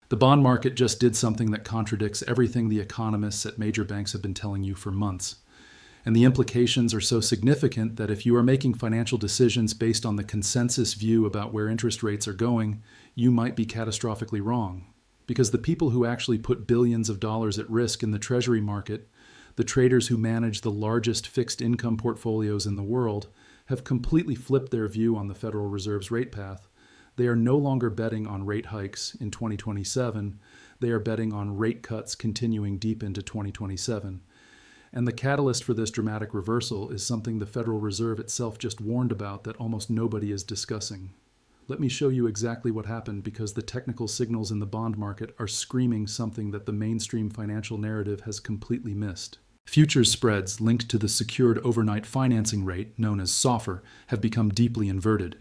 The bond market just did something that contradicts everything the economists at major banks have been telling you for months. And the implications are so significant that if you are making financial decisions based on the consensus view about where interest rates are going, you might be catastrophically wrong. Because the people who actually put billions of dollars at risk in the treasury market, the traders who manage the largest fixed income portfolios in the world, have completely flipped their view on the Federal Reserve's rate path. They are no longer betting on rate hikes in 2027. They are betting on rate cuts continuing deep into 2027. And the catalyst for this dramatic reversal is something the Federal Reserve itself just warned about that almost nobody is discussing. Let me show you exactly what happened, because the technical signals in the bond market are screaming something that the mainstream financial narrative has completely missed. Futures spreads linked to the Secured Overnight Financing Rate, known as SOFR, have become deeply inverted.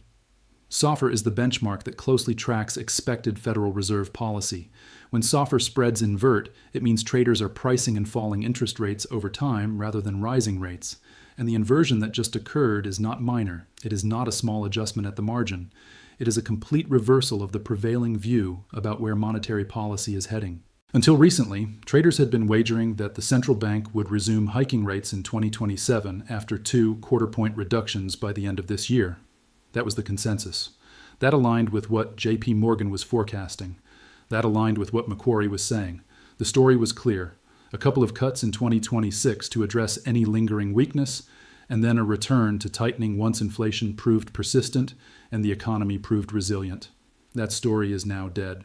SOFR is the benchmark that closely tracks expected Federal Reserve policy. When SOFR spreads invert, it means traders are pricing in falling interest rates over time rather than rising rates. And the inversion that just occurred is not minor. It is not a small adjustment at the margin. It is a complete reversal of the prevailing view about where monetary policy is heading. Until recently, traders had been wagering that the central bank would resume hiking rates in 2027 after 2 quarter-point reductions by the end of this year. That was the consensus. That aligned with what J.P. Morgan was forecasting. That aligned with what Macquarie was saying. The story was clear. A couple of cuts in 2026 to address any lingering weakness, and then a return to tightening once inflation proved persistent and the economy proved resilient. That story is now dead.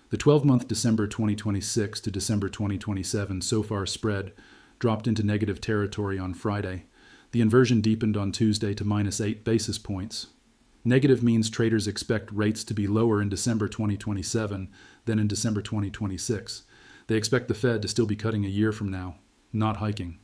The 12-month December 2026 to December 2027 SOFR spread dropped into negative territory on Friday. The inversion deepened on Tuesday to -8 basis points. Negative means traders expect rates to be lower in December 2027 than in December 2026. They expect the Fed to still be cutting a year from now, not hiking.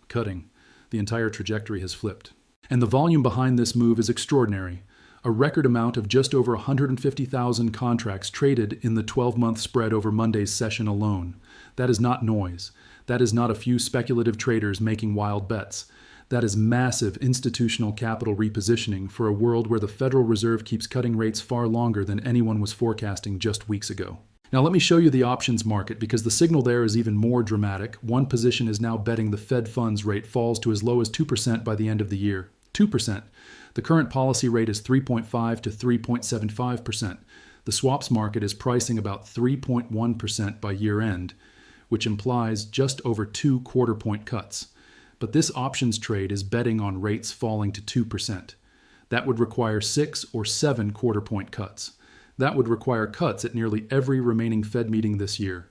Cutting. The entire trajectory has flipped. And the volume behind this move is extraordinary. A record amount of just over 150,000 contracts traded in the 12-month spread over Monday's session alone. That is not noise. That is not a few speculative traders making wild bets. That is massive institutional capital repositioning for a world where the Federal Reserve keeps cutting rates far longer than anyone was forecasting just weeks ago. Now let me show you the options market, because the signal there is even more dramatic. One position is now betting the Fed funds rate falls to as low as 2% by the end of the year. 2%. The current policy rate is 3.5 to 3.75%. The swaps market is pricing about 3.1% by year end, which implies just over 2 quarter-point cuts. But this options trade is betting on rates falling to 2%. That would require 6 or 7 quarter-point cuts. That would require cuts at nearly every remaining Fed meeting this year.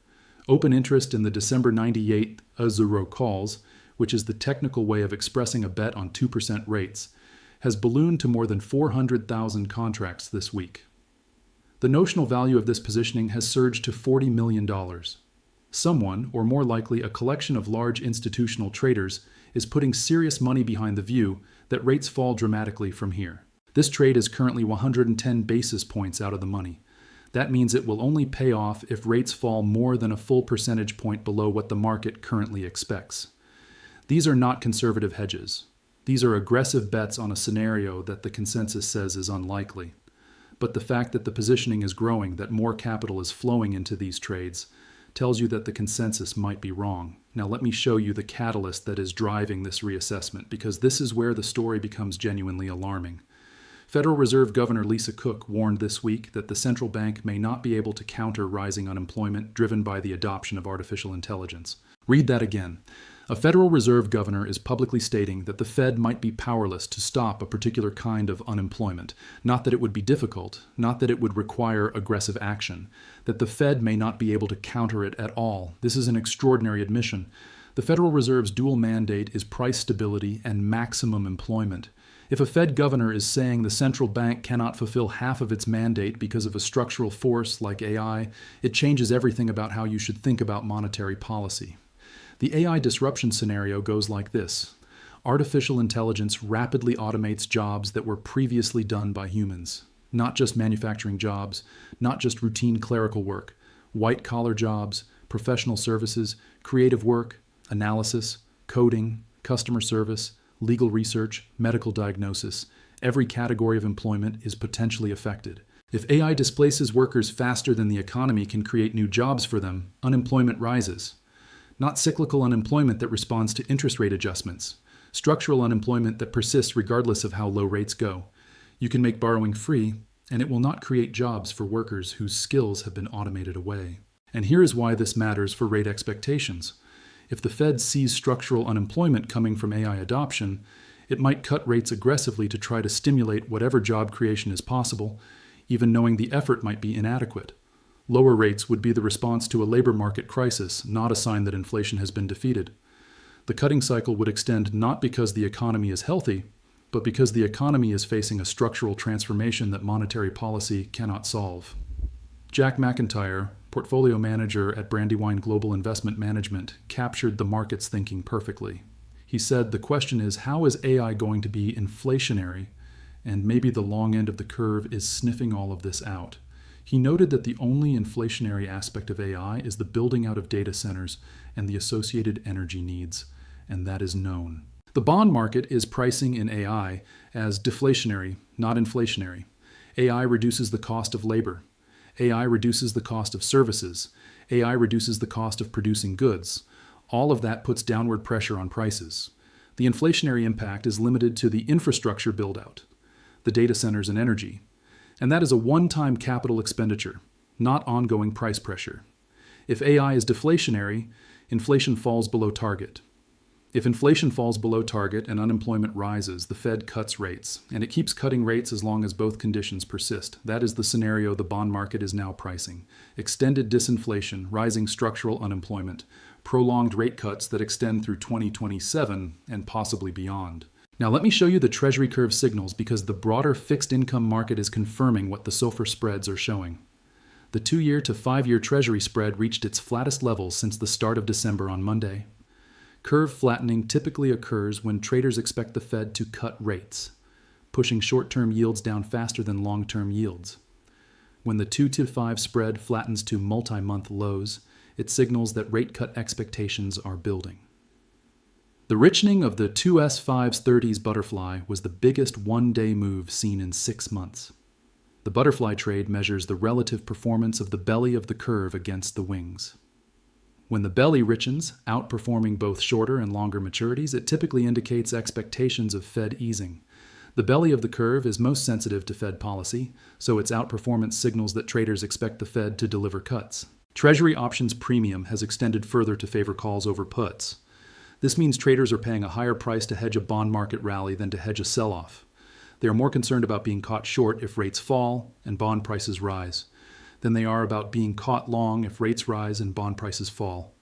Open interest in the December 98 Azuro calls, which is the technical way of expressing a bet on 2% rates, has ballooned to more than 400,000 contracts this week. The notional value of this positioning has surged to $40 million. Someone, or more likely a collection of large institutional traders, is putting serious money behind the view that rates fall dramatically from here. This trade is currently 110 basis points out of the money. That means it will only pay off if rates fall more than a full percentage point below what the market currently expects. These are not conservative hedges. These are aggressive bets on a scenario that the consensus says is unlikely. But the fact that the positioning is growing, that more capital is flowing into these trades, tells you that the consensus might be wrong. Now let me show you the catalyst that is driving this reassessment, because this is where the story becomes genuinely alarming. Federal Reserve Governor Lisa Cook warned this week that the central bank may not be able to counter rising unemployment driven by the adoption of artificial intelligence. Read that again. A Federal Reserve governor is publicly stating that the Fed might be powerless to stop a particular kind of unemployment. Not that it would be difficult, not that it would require aggressive action, that the Fed may not be able to counter it at all. This is an extraordinary admission. The Federal Reserve's dual mandate is price stability and maximum employment. If a Fed governor is saying the central bank cannot fulfill half of its mandate because of a structural force like AI, it changes everything about how you should think about monetary policy. The AI disruption scenario goes like this. Artificial intelligence rapidly automates jobs that were previously done by humans. Not just manufacturing jobs, not just routine clerical work, white-collar jobs, professional services, creative work, analysis, coding, customer service, legal research, medical diagnosis. Every category of employment is potentially affected. If AI displaces workers faster than the economy can create new jobs for them, unemployment rises. Not cyclical unemployment that responds to interest rate adjustments. Structural unemployment that persists regardless of how low rates go. You can make borrowing free, and it will not create jobs for workers whose skills have been automated away. And here is why this matters for rate expectations. If the Fed sees structural unemployment coming from AI adoption, it might cut rates aggressively to try to stimulate whatever job creation is possible, even knowing the effort might be inadequate. Lower rates would be the response to a labor market crisis, not a sign that inflation has been defeated. The cutting cycle would extend not because the economy is healthy, but because the economy is facing a structural transformation that monetary policy cannot solve. Jack McIntyre, portfolio manager at Brandywine Global Investment Management, captured the market's thinking perfectly. He said, "The question is, how is AI going to be inflationary? And maybe the long end of the curve is sniffing all of this out." He noted that the only inflationary aspect of AI is the building out of data centers and the associated energy needs, and that is known. The bond market is pricing in AI as deflationary, not inflationary. AI reduces the cost of labor. AI reduces the cost of services. AI reduces the cost of producing goods. All of that puts downward pressure on prices. The inflationary impact is limited to the infrastructure build-out, the data centers and energy. And that is a one-time capital expenditure, not ongoing price pressure. If AI is deflationary, inflation falls below target. If inflation falls below target and unemployment rises, the Fed cuts rates, and it keeps cutting rates as long as both conditions persist. That is the scenario the bond market is now pricing. Extended disinflation, rising structural unemployment, prolonged rate cuts that extend through 2027 and possibly beyond. Now let me show you the Treasury curve signals because the broader fixed income market is confirming what the SOFR spreads are showing. The 2-year to 5-year Treasury spread reached its flattest levels since the start of December on Monday. Curve flattening typically occurs when traders expect the Fed to cut rates, pushing short-term yields down faster than long-term yields. When the 2 to 5 spread flattens to multi-month lows, it signals that rate cut expectations are building. The richening of the 2S5's 30s butterfly was the biggest one-day move seen in 6 months. The butterfly trade measures the relative performance of the belly of the curve against the wings. When the belly richens, outperforming both shorter and longer maturities, it typically indicates expectations of Fed easing. The belly of the curve is most sensitive to Fed policy, so its outperformance signals that traders expect the Fed to deliver cuts. Treasury options premium has extended further to favor calls over puts. This means traders are paying a higher price to hedge a bond market rally than to hedge a sell-off. They are more concerned about being caught short if rates fall and bond prices rise than they are about being caught long if rates rise and bond prices fall.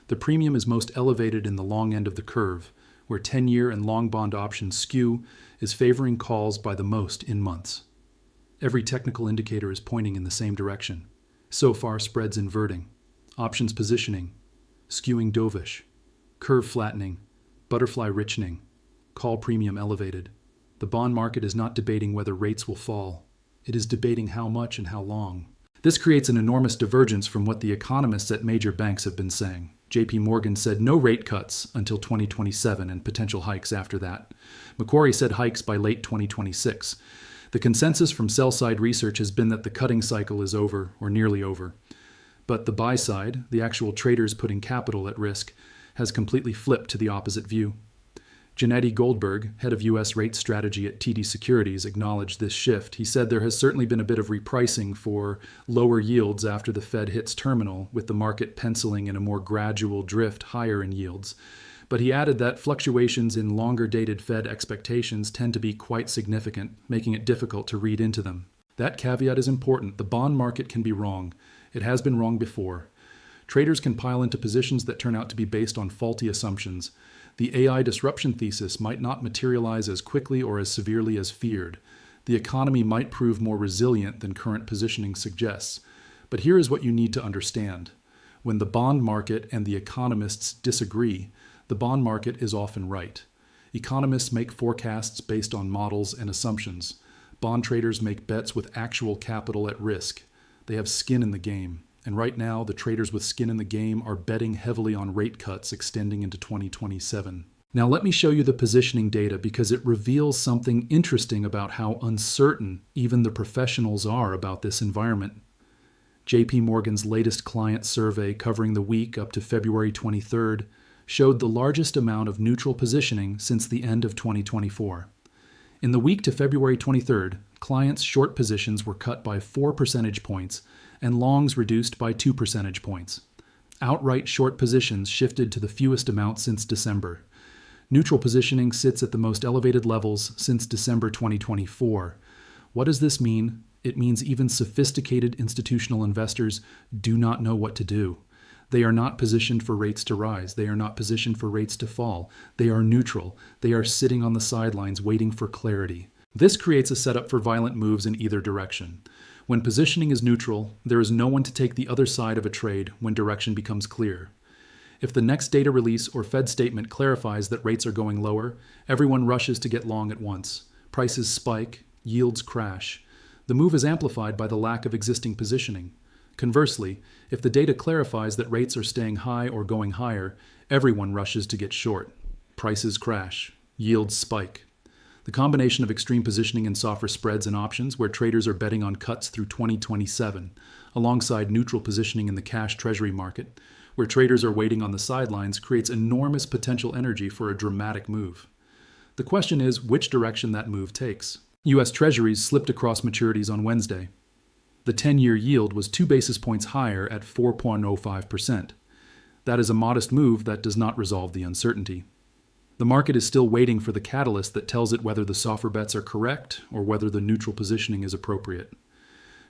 The premium is most elevated in the long end of the curve, where 10-year and long bond options skew is favoring calls by the most in months. Every technical indicator is pointing in the same direction. So far, spreads inverting, options positioning, skewing dovish, curve flattening, butterfly richening, call premium elevated. The bond market is not debating whether rates will fall. It is debating how much and how long. This creates an enormous divergence from what the economists at major banks have been saying. JP Morgan said no rate cuts until 2027 and potential hikes after that. Macquarie said hikes by late 2026. The consensus from sell-side research has been that the cutting cycle is over or nearly over. But the buy side, the actual traders putting capital at risk, has completely flipped to the opposite view. Janetti Goldberg, head of U.S. rate strategy at TD Securities, acknowledged this shift. He said there has certainly been a bit of repricing for lower yields after the Fed hits terminal, with the market penciling in a more gradual drift higher in yields. But he added that fluctuations in longer-dated Fed expectations tend to be quite significant, making it difficult to read into them. That caveat is important. The bond market can be wrong. It has been wrong before. Traders can pile into positions that turn out to be based on faulty assumptions. The AI disruption thesis might not materialize as quickly or as severely as feared. The economy might prove more resilient than current positioning suggests. But here is what you need to understand. When the bond market and the economists disagree, the bond market is often right. Economists make forecasts based on models and assumptions. Bond traders make bets with actual capital at risk. They have skin in the game. And right now, the traders with skin in the game are betting heavily on rate cuts extending into 2027. Now let me show you the positioning data because it reveals something interesting about how uncertain even the professionals are about this environment. JP Morgan's latest client survey covering the week up to February 23rd showed the largest amount of neutral positioning since the end of 2024. In the week to February 23rd, clients' short positions were cut by 4 percentage points and longs reduced by 2 percentage points. Outright short positions shifted to the fewest amount since December. Neutral positioning sits at the most elevated levels since December 2024. What does this mean? It means even sophisticated institutional investors do not know what to do. They are not positioned for rates to rise. They are not positioned for rates to fall. They are neutral. They are sitting on the sidelines waiting for clarity. This creates a setup for violent moves in either direction. When positioning is neutral, there is no one to take the other side of a trade when direction becomes clear. If the next data release or Fed statement clarifies that rates are going lower, everyone rushes to get long at once. Prices spike, yields crash. The move is amplified by the lack of existing positioning. Conversely, if the data clarifies that rates are staying high or going higher, everyone rushes to get short. Prices crash, yields spike. The combination of extreme positioning in SOFR spreads and options, where traders are betting on cuts through 2027, alongside neutral positioning in the cash treasury market, where traders are waiting on the sidelines, creates enormous potential energy for a dramatic move. The question is which direction that move takes. U.S. Treasuries slipped across maturities on Wednesday. The 10-year yield was 2 basis points higher at 4.05%. That is a modest move that does not resolve the uncertainty. The market is still waiting for the catalyst that tells it whether the SOFR bets are correct or whether the neutral positioning is appropriate.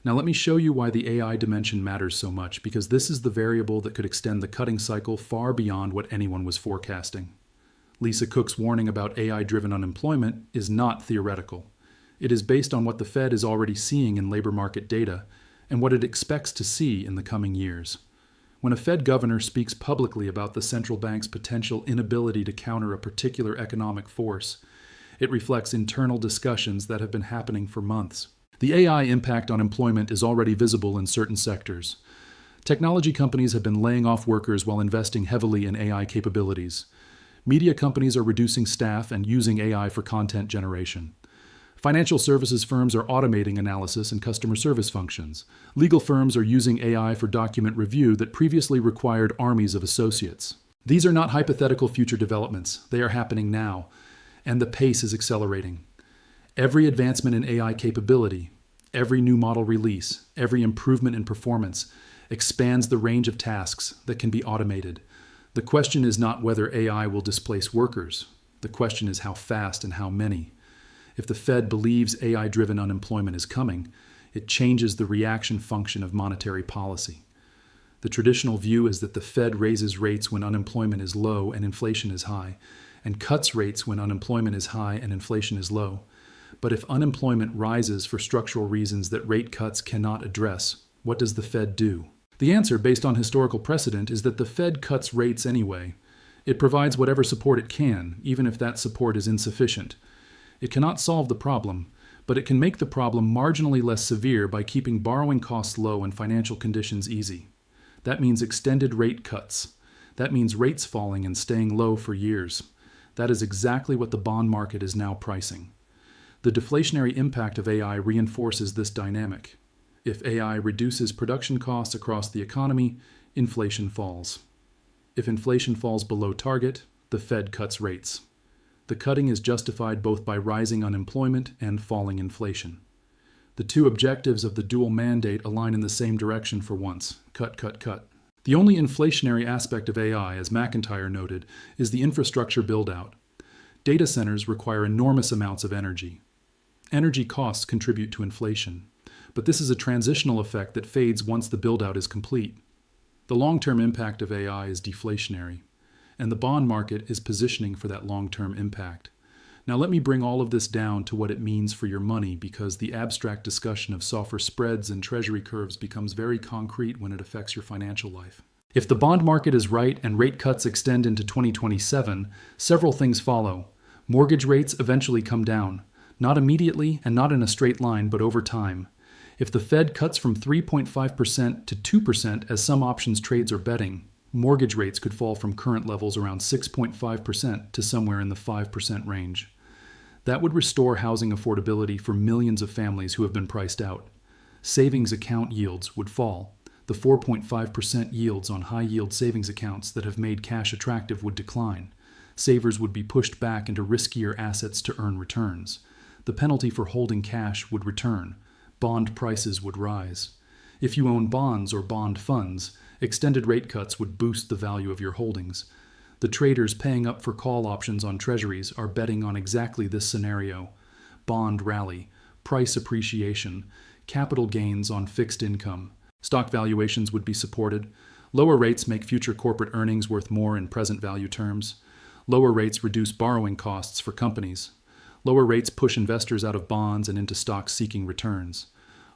Now let me show you why the AI dimension matters so much, because this is the variable that could extend the cutting cycle far beyond what anyone was forecasting. Lisa Cook's warning about AI-driven unemployment is not theoretical. It is based on what the Fed is already seeing in labor market data and what it expects to see in the coming years. When a Fed governor speaks publicly about the central bank's potential inability to counter a particular economic force, it reflects internal discussions that have been happening for months. The AI impact on employment is already visible in certain sectors. Technology companies have been laying off workers while investing heavily in AI capabilities. Media companies are reducing staff and using AI for content generation. Financial services firms are automating analysis and customer service functions. Legal firms are using AI for document review that previously required armies of associates. These are not hypothetical future developments. They are happening now, and the pace is accelerating. Every advancement in AI capability, every new model release, every improvement in performance expands the range of tasks that can be automated. The question is not whether AI will displace workers. The question is how fast and how many. If the Fed believes AI-driven unemployment is coming, it changes the reaction function of monetary policy. The traditional view is that the Fed raises rates when unemployment is low and inflation is high, and cuts rates when unemployment is high and inflation is low. But if unemployment rises for structural reasons that rate cuts cannot address, what does the Fed do? The answer, based on historical precedent, is that the Fed cuts rates anyway. It provides whatever support it can, even if that support is insufficient. It cannot solve the problem, but it can make the problem marginally less severe by keeping borrowing costs low and financial conditions easy. That means extended rate cuts. That means rates falling and staying low for years. That is exactly what the bond market is now pricing. The deflationary impact of AI reinforces this dynamic. If AI reduces production costs across the economy, inflation falls. If inflation falls below target, the Fed cuts rates. The cutting is justified both by rising unemployment and falling inflation. The two objectives of the dual mandate align in the same direction for once: cut, cut, cut. The only inflationary aspect of AI, as McIntyre noted, is the infrastructure build-out. Data centers require enormous amounts of energy. Energy costs contribute to inflation, but this is a transitional effect that fades once the build-out is complete. The long-term impact of AI is deflationary, and the bond market is positioning for that long-term impact. Now let me bring all of this down to what it means for your money, because the abstract discussion of SOFR spreads and treasury curves becomes very concrete when it affects your financial life. If the bond market is right and rate cuts extend into 2027, several things follow. Mortgage rates eventually come down, not immediately and not in a straight line, but over time. If the Fed cuts from 3.5% to 2%, as some options trades are betting, Mortgage rates could fall from current levels around 6.5% to somewhere in the 5% range. That would restore housing affordability for millions of families who have been priced out. Savings account yields would fall. The 4.5% yields on high-yield savings accounts that have made cash attractive would decline. Savers would be pushed back into riskier assets to earn returns. The penalty for holding cash would return. Bond prices would rise. If you own bonds or bond funds, extended rate cuts would boost the value of your holdings. The traders paying up for call options on treasuries are betting on exactly this scenario: bond rally, price appreciation, capital gains on fixed income. Stock valuations would be supported. Lower rates make future corporate earnings worth more in present value terms. Lower rates reduce borrowing costs for companies. Lower rates push investors out of bonds and into stocks seeking returns.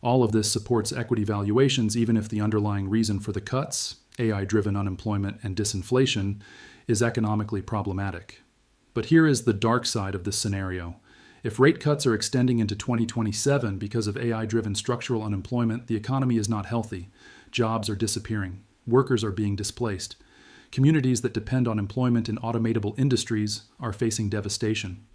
All of this supports equity valuations even if the underlying reason for the cuts, AI-driven unemployment and disinflation, is economically problematic. But here is the dark side of this scenario. If rate cuts are extending into 2027 because of AI-driven structural unemployment, the economy is not healthy. Jobs are disappearing. Workers are being displaced. Communities that depend on employment in automatable industries are facing devastation.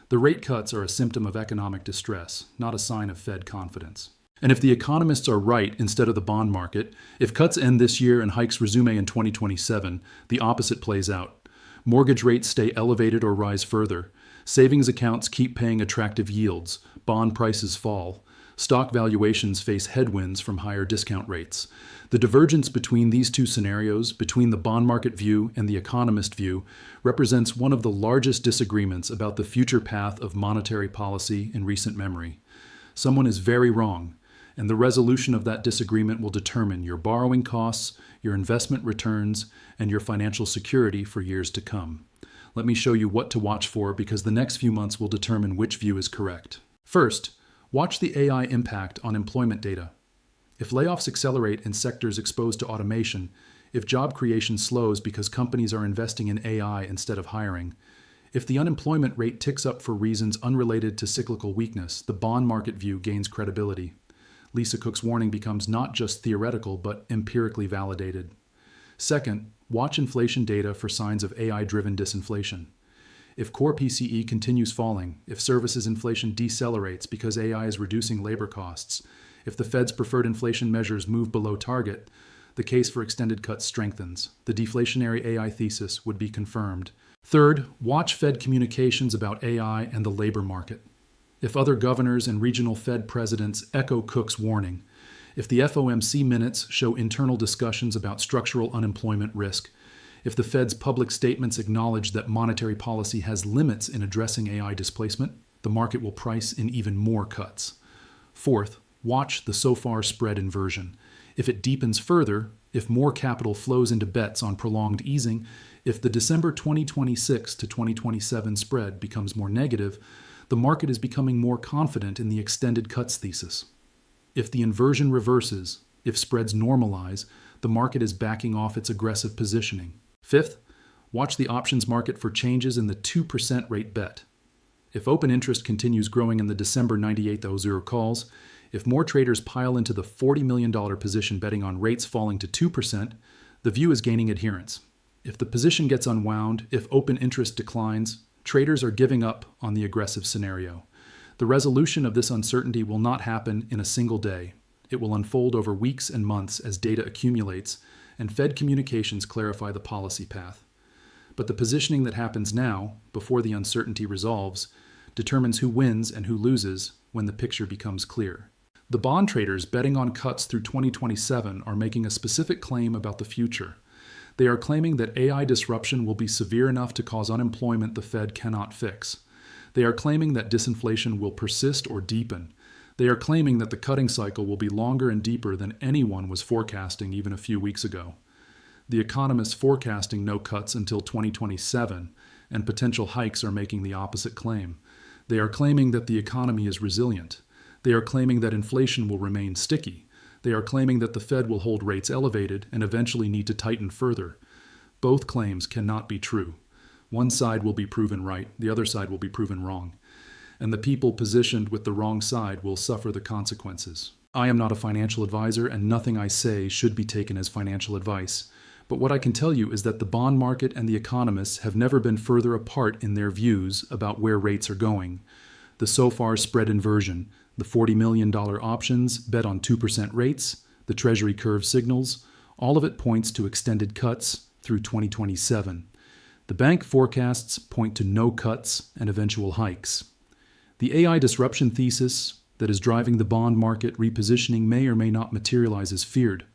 The rate cuts are a symptom of economic distress, not a sign of Fed confidence. And if the economists are right instead of the bond market, if cuts end this year and hikes resume in 2027, the opposite plays out. Mortgage rates stay elevated or rise further. Savings accounts keep paying attractive yields. Bond prices fall. Stock valuations face headwinds from higher discount rates. The divergence between these two scenarios, between the bond market view and the economist view, represents one of the largest disagreements about the future path of monetary policy in recent memory. Someone is very wrong, and the resolution of that disagreement will determine your borrowing costs, your investment returns, and your financial security for years to come. Let me show you what to watch for, because the next few months will determine which view is correct. First, watch the AI impact on employment data. If layoffs accelerate in sectors exposed to automation, if job creation slows because companies are investing in AI instead of hiring, if the unemployment rate ticks up for reasons unrelated to cyclical weakness, the bond market view gains credibility. Lisa Cook's warning becomes not just theoretical, but empirically validated. Second, watch inflation data for signs of AI-driven disinflation. If core PCE continues falling, if services inflation decelerates because AI is reducing labor costs, if the Fed's preferred inflation measures move below target, the case for extended cuts strengthens. The deflationary AI thesis would be confirmed. Third, watch Fed communications about AI and the labor market. If other governors and regional Fed presidents echo Cook's warning, if the FOMC minutes show internal discussions about structural unemployment risk, if the Fed's public statements acknowledge that monetary policy has limits in addressing AI displacement, the market will price in even more cuts. Fourth, watch the SOFR spread inversion. If it deepens further, if more capital flows into bets on prolonged easing, if the December 2026 to 2027 spread becomes more negative, the market is becoming more confident in the extended cuts thesis. If the inversion reverses, if spreads normalize, the market is backing off its aggressive positioning. Fifth, watch the options market for changes in the 2% rate bet. If open interest continues growing in the December 9800 calls, if more traders pile into the $40 million position betting on rates falling to 2%, the view is gaining adherence. If the position gets unwound, if open interest declines, traders are giving up on the aggressive scenario. The resolution of this uncertainty will not happen in a single day. It will unfold over weeks and months as data accumulates and Fed communications clarify the policy path. But the positioning that happens now, before the uncertainty resolves, determines who wins and who loses when the picture becomes clear. The bond traders betting on cuts through 2027 are making a specific claim about the future. They are claiming that AI disruption will be severe enough to cause unemployment the Fed cannot fix. They are claiming that disinflation will persist or deepen. They are claiming that the cutting cycle will be longer and deeper than anyone was forecasting even a few weeks ago. The economists forecasting no cuts until 2027, and potential hikes are making the opposite claim. They are claiming that the economy is resilient. They are claiming that inflation will remain sticky. They are claiming that the Fed will hold rates elevated and eventually need to tighten further. Both claims cannot be true. One side will be proven right, the other side will be proven wrong. And the people positioned with the wrong side will suffer the consequences. I am not a financial advisor, and nothing I say should be taken as financial advice. But what I can tell you is that the bond market and the economists have never been further apart in their views about where rates are going. The SOFR spread inversion, the $40 million options bet on 2% rates, the Treasury curve signals, all of it points to extended cuts through 2027. The bank forecasts point to no cuts and eventual hikes. The AI disruption thesis that is driving the bond market repositioning may or may not materialize as feared.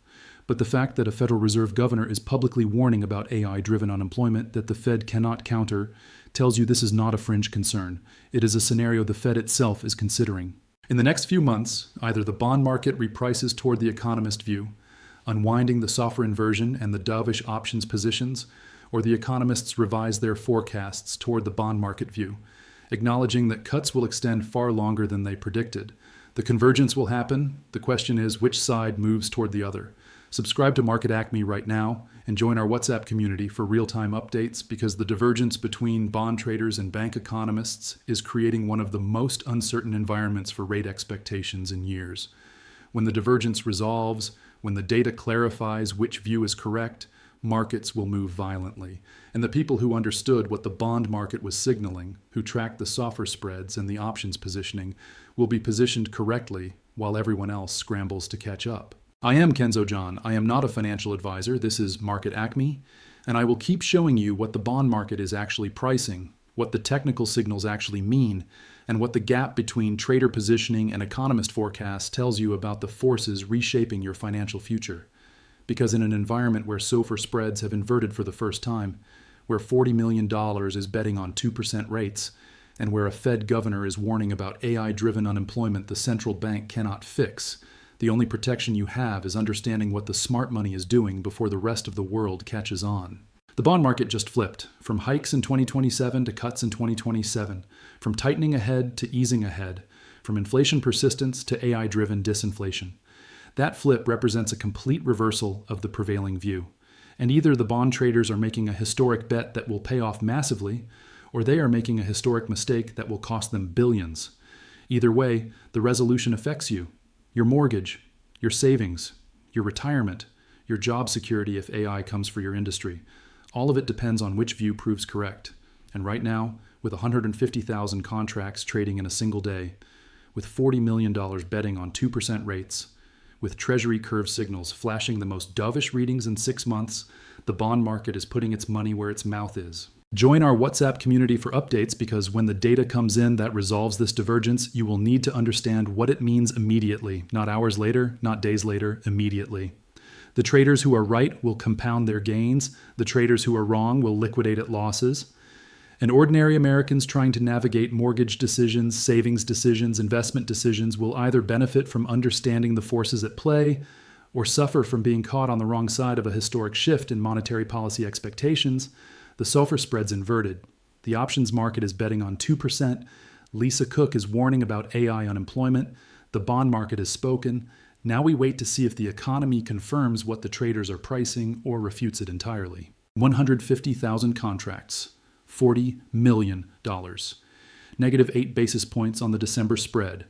But the fact that a Federal Reserve governor is publicly warning about AI-driven unemployment that the Fed cannot counter tells you this is not a fringe concern. It is a scenario the Fed itself is considering. In the next few months, either the bond market reprices toward the economist view, unwinding the SOFR inversion and the dovish options positions, or the economists revise their forecasts toward the bond market view, acknowledging that cuts will extend far longer than they predicted. The convergence will happen. The question is which side moves toward the other. Subscribe to Market Acme right now and join our WhatsApp community for real-time updates because the divergence between bond traders and bank economists is creating one of the most uncertain environments for rate expectations in years. When the divergence resolves, when the data clarifies which view is correct, markets will move violently. And the people who understood what the bond market was signaling, who tracked the SOFR spreads and the options positioning, will be positioned correctly while everyone else scrambles to catch up. I am Kenzo John. I am not a financial advisor. This is Market Acme, and I will keep showing you what the bond market is actually pricing, what the technical signals actually mean, and what the gap between trader positioning and economist forecasts tells you about the forces reshaping your financial future. Because in an environment where SOFR spreads have inverted for the first time, where $40 million is betting on 2% rates, and where a Fed governor is warning about AI-driven unemployment the central bank cannot fix, the only protection you have is understanding what the smart money is doing before the rest of the world catches on. The bond market just flipped, from hikes in 2027 to cuts in 2027, from tightening ahead to easing ahead, from inflation persistence to AI-driven disinflation. That flip represents a complete reversal of the prevailing view. And either the bond traders are making a historic bet that will pay off massively, or they are making a historic mistake that will cost them billions. Either way, the resolution affects you. Your mortgage, your savings, your retirement, your job security if AI comes for your industry. All of it depends on which view proves correct. And right now, with 150,000 contracts trading in a single day, with $40 million betting on 2% rates, with Treasury curve signals flashing the most dovish readings in 6 months, the bond market is putting its money where its mouth is. Join our WhatsApp community for updates because when the data comes in that resolves this divergence, you will need to understand what it means immediately, not hours later, not days later, immediately. The traders who are right will compound their gains. The traders who are wrong will liquidate at losses. And ordinary Americans trying to navigate mortgage decisions, savings decisions, investment decisions will either benefit from understanding the forces at play or suffer from being caught on the wrong side of a historic shift in monetary policy expectations. The SOFR spread's inverted. The options market is betting on 2%. Lisa Cook is warning about AI unemployment. The bond market has spoken. Now we wait to see if the economy confirms what the traders are pricing or refutes it entirely. 150,000 contracts, $40 million. Negative 8 basis points on the December spread.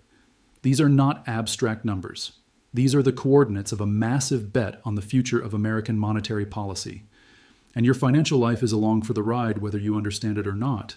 These are not abstract numbers. These are the coordinates of a massive bet on the future of American monetary policy. And your financial life is along for the ride whether you understand it or not.